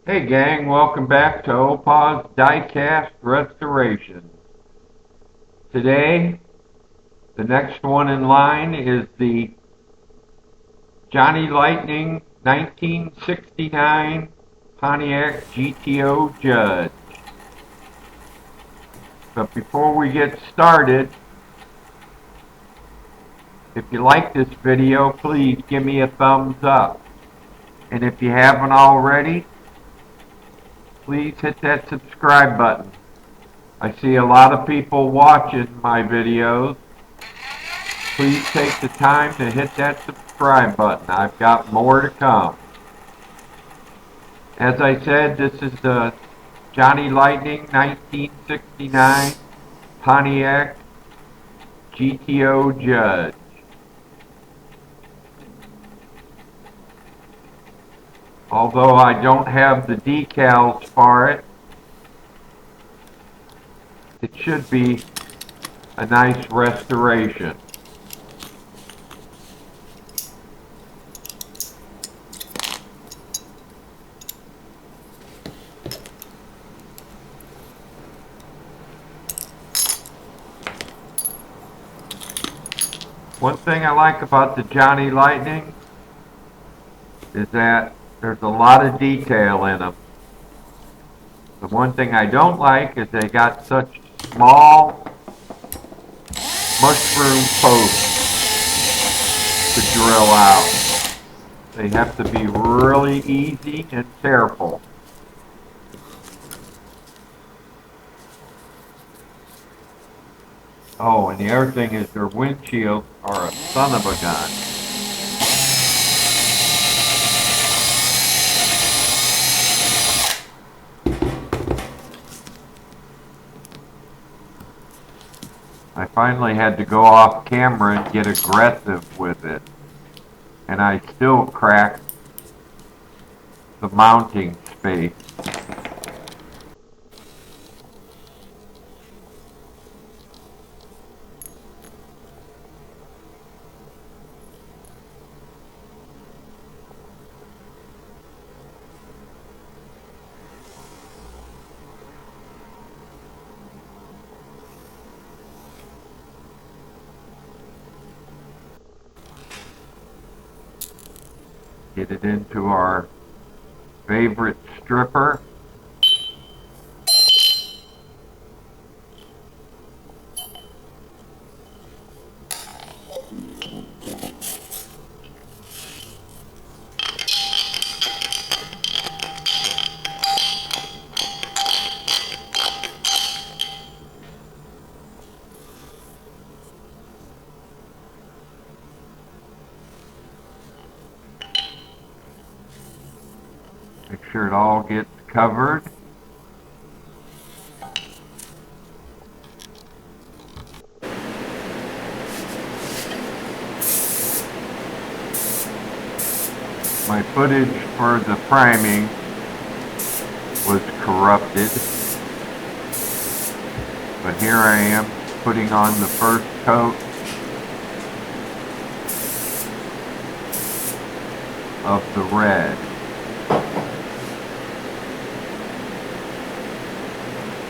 Hey gang, welcome back to OPA'S Diecast Restoration. Today, the next one in line is the Johnny Lightning 1969 Pontiac Gto Judge. But before we get started, if you like this video, please give me a thumbs up. And if you haven't already, please hit that subscribe button. I see a lot of people watching my videos. Please take the time to hit that subscribe button. I've got more to come. As I said, this is the Johnny Lightning 1969 Pontiac Gto Judge. Although I don't have the decals for it, it should be a nice restoration. One thing I like about the Johnny Lightning is that there's a lot of detail in them. The one thing I don't like is they got such small mushroom posts to drill out. They have to be really easy and careful. Oh, and the other thing is their windshields are a son of a gun. I finally had to go off camera and get aggressive with it. And I still cracked the mounting space. Get it into our favorite stripper. Make sure it all gets covered. My footage for the priming was corrupted, but here I am putting on the first coat of the red.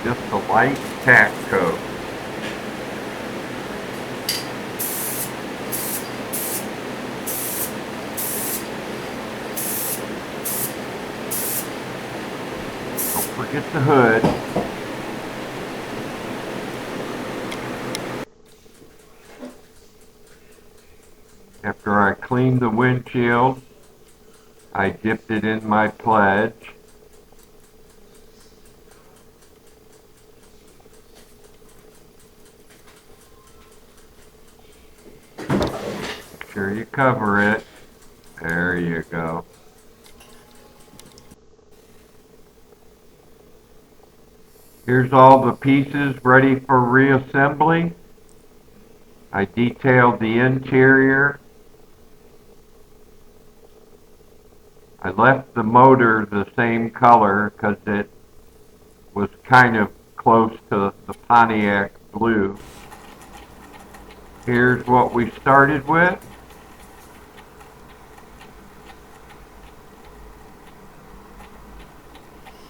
Just a light tack coat. Don't forget the hood. After I cleaned the windshield, I dipped it in my pledge. Make sure you cover it. There you go. Here's all the pieces ready for reassembly. I detailed the interior. I left the motor the same color because it was kind of close to the Pontiac blue. Here's what we started with.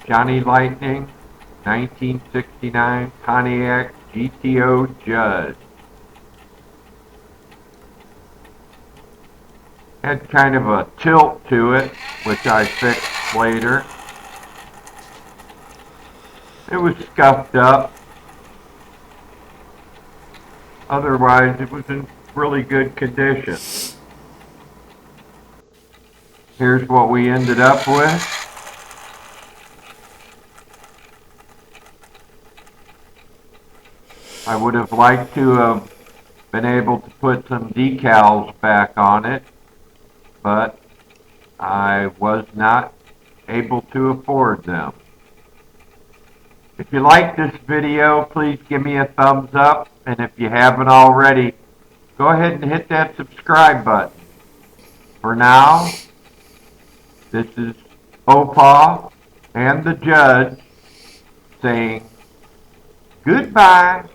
Johnny Lightning 1969 Pontiac Gto Judge. Had kind of a tilt to it, which I fixed later. It was scuffed up. Otherwise, it was in really good condition. Here's what we ended up with. I would have liked to have been able to put some decals back on it, but I was not able to afford them. If you like this video, please give me a thumbs up, and if you haven't already, go ahead and hit that subscribe button. For now, this is OPA and the judge saying goodbye.